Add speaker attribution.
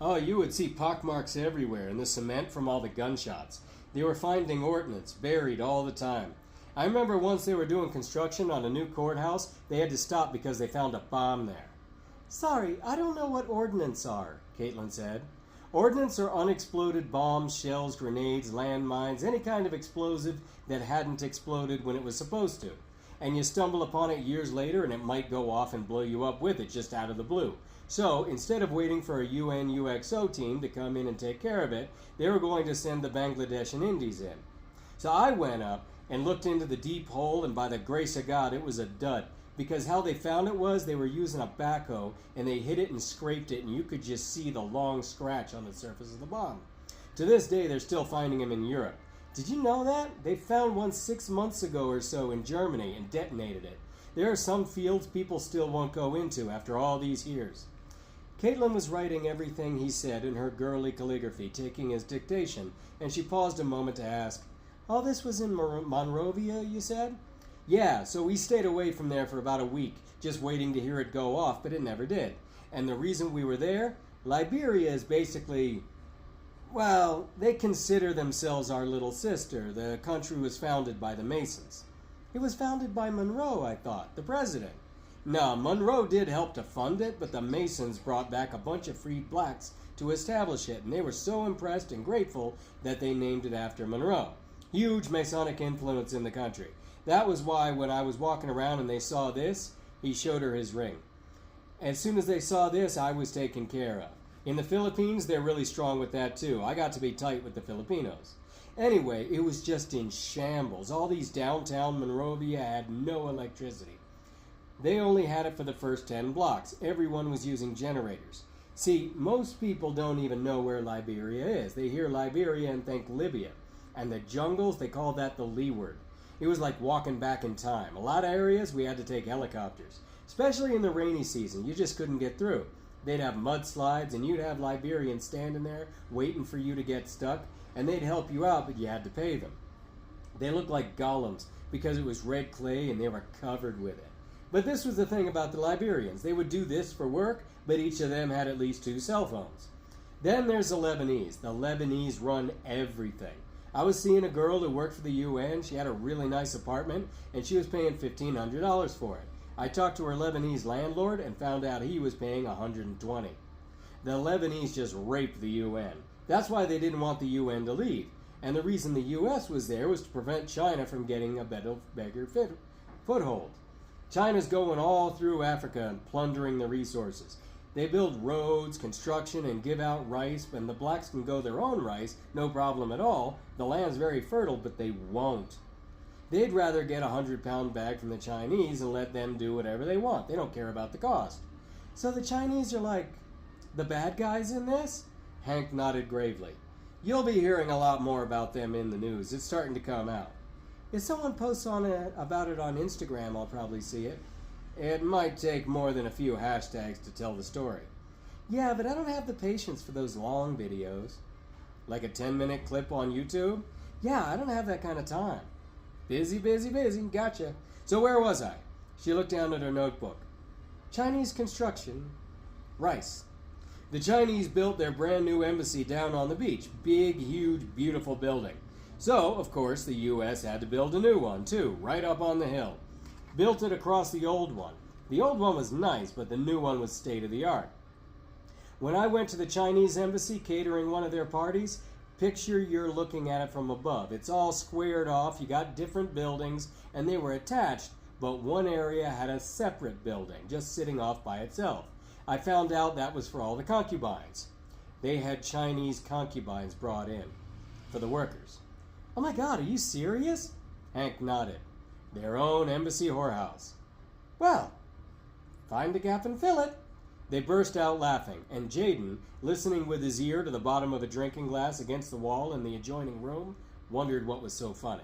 Speaker 1: Oh, you would see pockmarks everywhere in the cement from all the gunshots. They were finding ordnance buried all the time. I remember once they were doing construction on a new courthouse, they had to stop because they found a bomb there. Sorry, I don't know what ordnance are, Caitlin said. Ordnance are unexploded bombs, shells, grenades, landmines, any kind of explosive that hadn't exploded when it was supposed to. And you stumble upon it years later and it might go off and blow you up with it just out of the blue. So instead of waiting for a UN UXO team to come in and take care of it, they were going to send the Bangladesh and Indies in. So I went up and looked into the deep hole, and by the grace of God, it was a dud. Because how they found it was they were using a backhoe and they hit it and scraped it, and you could just see the long scratch on the surface of the bomb. To this day, they're still finding them in Europe. Did you know that? They found one 6 months ago or so in Germany and detonated it. There are some fields people still won't go into after all these years. Caitlin was writing everything he said in her girly calligraphy, taking his dictation, and she paused a moment to ask, "All this was in Monrovia, you said?" "Yeah, so we stayed away from there for about a week, just waiting to hear it go off, but it never did. And the reason we were there, Liberia is basically, well, they consider themselves our little sister. The country was founded by the Masons." "It was founded by Monroe, I thought, the president." "No, Monroe did help to fund it, but the Masons brought back a bunch of freed blacks to establish it, and they were so impressed and grateful that they named it after Monroe. Huge Masonic influence in the country. That was why when I was walking around and they saw this," he showed her his ring. "As soon as they saw this, I was taken care of. In the Philippines, they're really strong with that too. I got to be tight with the Filipinos. Anyway, it was just in shambles. All these downtown Monrovia had no electricity. They only had it for the first 10 blocks. Everyone was using generators. See, most people don't even know where Liberia is. They hear Liberia and think Libya. And the jungles, they call that the leeward. It was like walking back in time. A lot of areas we had to take helicopters. Especially in the rainy season, you just couldn't get through. They'd have mudslides and you'd have Liberians standing there waiting for you to get stuck, and they'd help you out, but you had to pay them. They looked like golems because it was red clay and they were covered with it. But this was the thing about the Liberians. They would do this for work, but each of them had at least 2 cell phones. Then there's the Lebanese. The Lebanese run everything. I was seeing a girl who worked for the UN. She had a really nice apartment, and she was paying $1,500 for it. I talked to her Lebanese landlord and found out he was paying $120. The Lebanese just raped the UN. That's why they didn't want the UN to leave. And the reason the US was there was to prevent China from getting a bigger foothold. China's going all through Africa and plundering the resources. They build roads, construction, and give out rice, and the blacks can grow their own rice, no problem at all. The land's very fertile, but they won't. They'd rather get a 100-pound bag from the Chinese and let them do whatever they want. They don't care about the cost. So the Chinese are like the bad guys in this? Hank nodded gravely. You'll be hearing a lot more about them in the news. It's starting to come out. If someone posts about it on Instagram, I'll probably see it. It might take more than a few hashtags to tell the story. Yeah, but I don't have the patience for those long videos. Like a 10-minute clip on YouTube? Yeah, I don't have that kind of time. Busy, busy, busy. Gotcha. So where was I? She looked down at her notebook. Chinese construction. Rice. The Chinese built their brand new embassy down on the beach. Big, huge, beautiful building. So, of course, the U.S. had to build a new one, too, right up on the hill. Built it across the old one. The old one was nice, but the new one was state-of-the-art. When I went to the Chinese embassy catering one of their parties, picture you're looking at it from above. It's all squared off, you got different buildings, and they were attached, but one area had a separate building, just sitting off by itself. I found out that was for all the concubines. They had Chinese concubines brought in for the workers. Oh my God, are you serious? Hank nodded. Their own embassy whorehouse. Well, find the gap and fill it. They burst out laughing, and Jaden, listening with his ear to the bottom of a drinking glass against the wall in the adjoining room, wondered what was so funny.